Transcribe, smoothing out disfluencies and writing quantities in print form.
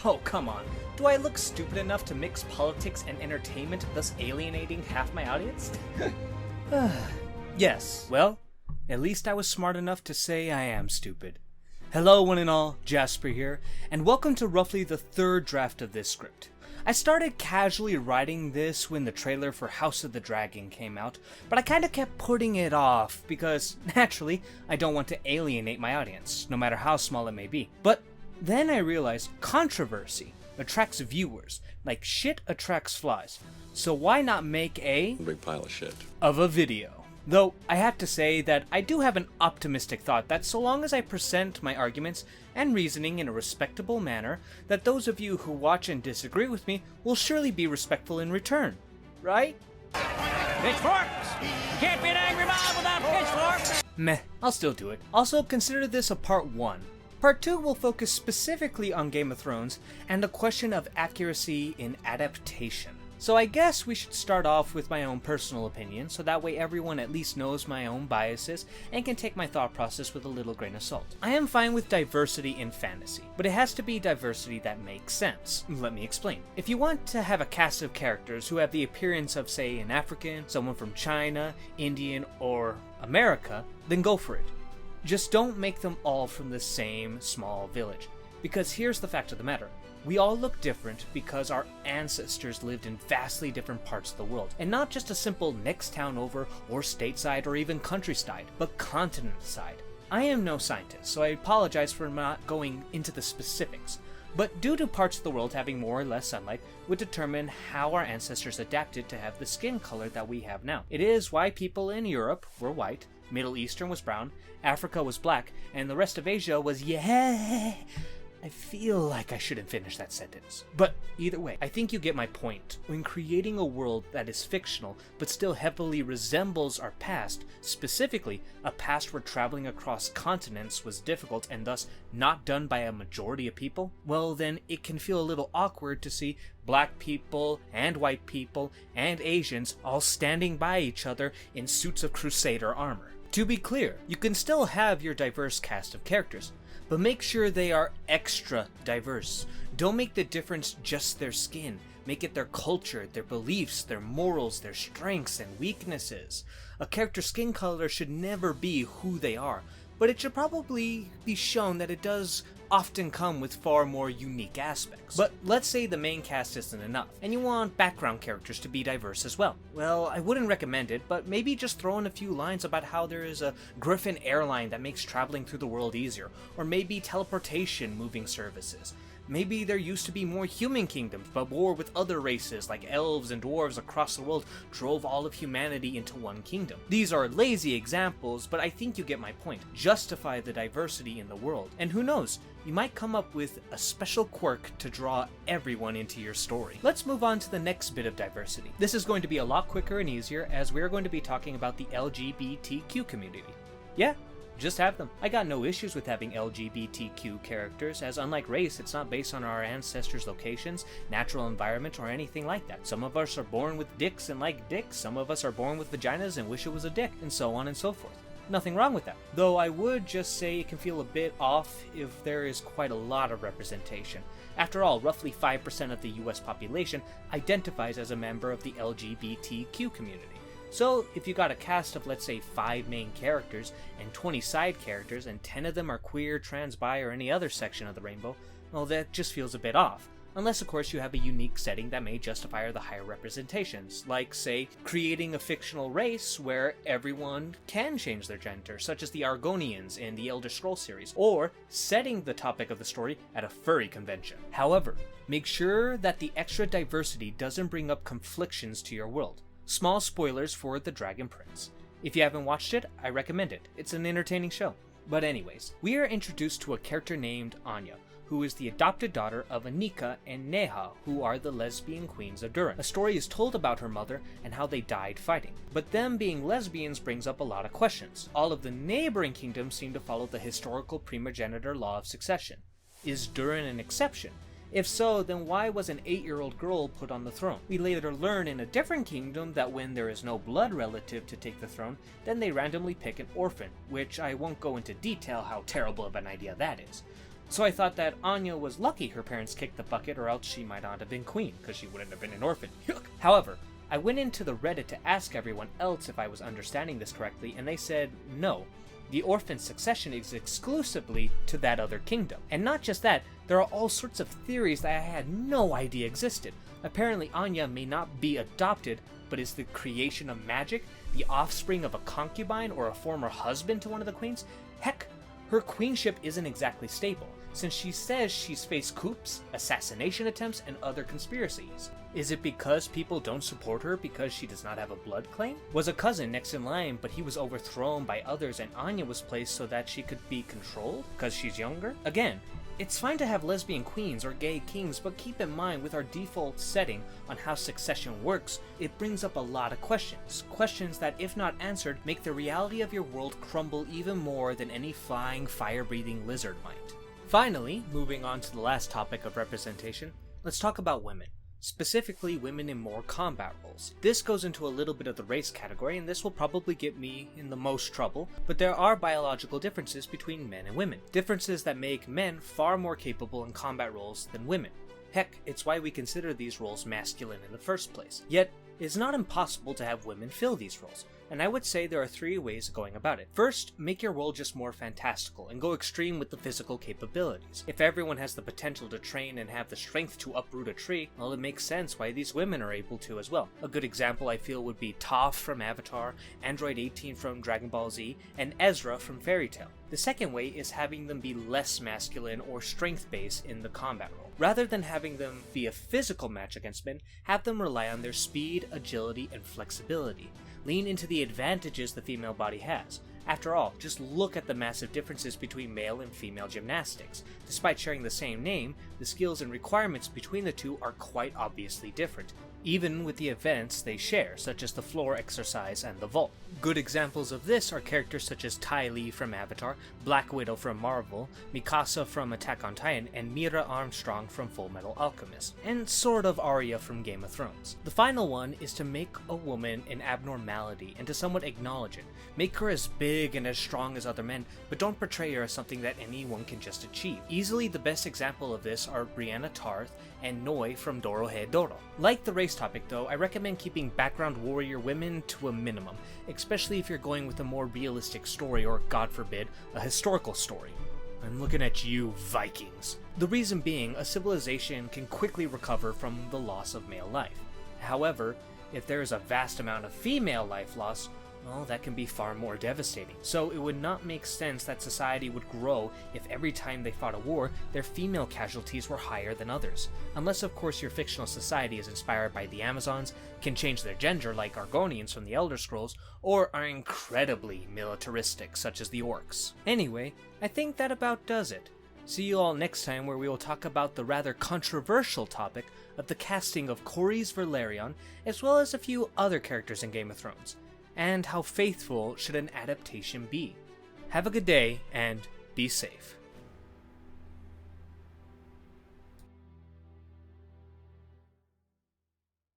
Oh, come on. Do I look stupid enough to mix politics and entertainment, thus alienating half my audience? Yes, well, at least I was smart enough to say I am stupid. Hello one and all, Jasper here, and welcome to roughly the third draft of this script. I started casually writing this when the trailer for House of the Dragon came out, but I kinda kept putting it off because, naturally, I don't want to alienate my audience, no matter how small it may be. But then I realized controversy attracts viewers, like shit attracts flies. So why not make a big pile of shit of a video? Though, I have to say that I do have an optimistic thought that so long as I present my arguments and reasoning in a respectable manner, that those of you who watch and disagree with me will surely be respectful in return. Right? Pitchforks! Can't be an angry mob without pitchforks! Meh, I'll still do it. Also, consider this a part 1. Part 2 will focus specifically on Game of Thrones and the question of accuracy in adaptation. So I guess we should start off with my own personal opinion, so that way everyone at least knows my own biases and can take my thought process with a little grain of salt. I am fine with diversity in fantasy, but it has to be diversity that makes sense. Let me explain. If you want to have a cast of characters who have the appearance of, say, an African, someone from China, Indian, or America, then go for it. Just don't make them all from the same small village. Because here's the fact of the matter. We all look different because our ancestors lived in vastly different parts of the world, and not just a simple next town over, or stateside, or even countryside, but continent-side. I am no scientist, so I apologize for not going into the specifics, but due to parts of the world having more or less sunlight would determine how our ancestors adapted to have the skin color that we have now. It is why people in Europe were white, Middle Eastern was brown, Africa was black, and the rest of Asia was I feel like I shouldn't finish that sentence. But either way, I think you get my point. When creating a world that is fictional, but still heavily resembles our past, specifically a past where traveling across continents was difficult and thus not done by a majority of people, well then it can feel a little awkward to see black people and white people and Asians all standing by each other in suits of crusader armor. To be clear, you can still have your diverse cast of characters, but make sure they are extra diverse. Don't make the difference just their skin. Make it their culture, their beliefs, their morals, their strengths and weaknesses. A character's skin color should never be who they are, but it should probably be shown that it does often come with far more unique aspects. But let's say the main cast isn't enough, and you want background characters to be diverse as well. Well, I wouldn't recommend it, but maybe just throw in a few lines about how there is a Griffin airline that makes traveling through the world easier, or maybe teleportation moving services. Maybe there used to be more human kingdoms, but war with other races like elves and dwarves across the world drove all of humanity into one kingdom. These are lazy examples, but I think you get my point. Justify the diversity in the world, and who knows, you might come up with a special quirk to draw everyone into your story. Let's move on to the next bit of diversity. This is going to be a lot quicker and easier, as we're going to be talking about the LGBTQ community. Yeah, just have them. I got no issues with having LGBTQ characters, as unlike race, it's not based on our ancestors' locations, natural environment, or anything like that. Some of us are born with dicks and like dicks, some of us are born with vaginas and wish it was a dick, and so on and so forth. Nothing wrong with that. Though I would just say it can feel a bit off if there is quite a lot of representation. After all, roughly 5% of the US population identifies as a member of the LGBTQ community. So, if you got a cast of, let's say, 5 main characters and 20 side characters, and 10 of them are queer, trans, bi, or any other section of the rainbow, well, that just feels a bit off. Unless, of course, you have a unique setting that may justify the higher representations, like, say, creating a fictional race where everyone can change their gender, such as the Argonians in the Elder Scrolls series, or setting the topic of the story at a furry convention. However, make sure that the extra diversity doesn't bring up conflictions to your world. Small spoilers for The Dragon Prince. If you haven't watched it, I recommend it. It's an entertaining show. But anyways, we are introduced to a character named Anya, who is the adopted daughter of Anika and Neha, who are the lesbian queens of Durin. A story is told about her mother and how they died fighting. But them being lesbians brings up a lot of questions. All of the neighboring kingdoms seem to follow the historical primogeniture law of succession. Is Durin an exception? If so, then why was an 8-year-old girl put on the throne? We later learn in a different kingdom that when there is no blood relative to take the throne, then they randomly pick an orphan, which I won't go into detail how terrible of an idea that is. So I thought that Anya was lucky her parents kicked the bucket, or else she might not have been queen, because she wouldn't have been an orphan. However, I went into the Reddit to ask everyone else if I was understanding this correctly, and they said no. The orphan succession is exclusively to that other kingdom. And not just that, there are all sorts of theories that I had no idea existed. Apparently Anya may not be adopted, but is the creation of magic, the offspring of a concubine or a former husband to one of the queens. Heck, her queenship isn't exactly stable, since she says she's faced coups, assassination attempts, and other conspiracies. Is it because people don't support her because she does not have a blood claim? Was a cousin next in line, but he was overthrown by others and Anya was placed so that she could be controlled because she's younger? Again, it's fine to have lesbian queens or gay kings, but keep in mind with our default setting on how succession works, it brings up a lot of questions. Questions that, if not answered, make the reality of your world crumble even more than any flying, fire-breathing lizard might. Finally, moving on to the last topic of representation, let's talk about women. Specifically women in more combat roles. This goes into a little bit of the race category, and this will probably get me in the most trouble, but there are biological differences between men and women. Differences that make men far more capable in combat roles than women. Heck, it's why we consider these roles masculine in the first place. Yet, it's not impossible to have women fill these roles, and I would say there are 3 ways of going about it. First, make your role just more fantastical and go extreme with the physical capabilities. If everyone has the potential to train and have the strength to uproot a tree, well, it makes sense why these women are able to as well. A good example I feel would be Toph from Avatar, Android 18 from Dragon Ball Z, and Ezra from Fairy Tail. The second way is having them be less masculine or strength-based in the combat role. Rather than having them be a physical match against men, have them rely on their speed, agility, and flexibility. Lean into the advantages the female body has. After all, just look at the massive differences between male and female gymnastics. Despite sharing the same name, the skills and requirements between the two are quite obviously different, even with the events they share, such as the floor exercise and the vault. Good examples of this are characters such as Ty Lee from Avatar, Black Widow from Marvel, Mikasa from Attack on Titan, and Mira Armstrong from Full Metal Alchemist, and sort of Arya from Game of Thrones. The final one is to make a woman an abnormality and to somewhat acknowledge it. Make her as big and as strong as other men, but don't portray her as something that anyone can just achieve. Easily the best example of this are Brianna Tarth and Noi from Dorohedoro. Like the race topic though, I recommend keeping background warrior women to a minimum, especially if you're going with a more realistic story or, God forbid, a historical story. I'm looking at you, Vikings. The reason being, a civilization can quickly recover from the loss of male life. However, if there is a vast amount of female life loss, well, that can be far more devastating. So it would not make sense that society would grow if every time they fought a war, their female casualties were higher than others. Unless of course your fictional society is inspired by the Amazons, can change their gender like Argonians from the Elder Scrolls, or are incredibly militaristic such as the Orcs. Anyway, I think that about does it. See you all next time where we will talk about the rather controversial topic of the casting of Corys Velaryon, as well as a few other characters in Game of Thrones. And how faithful should an adaptation be? Have a good day, and be safe.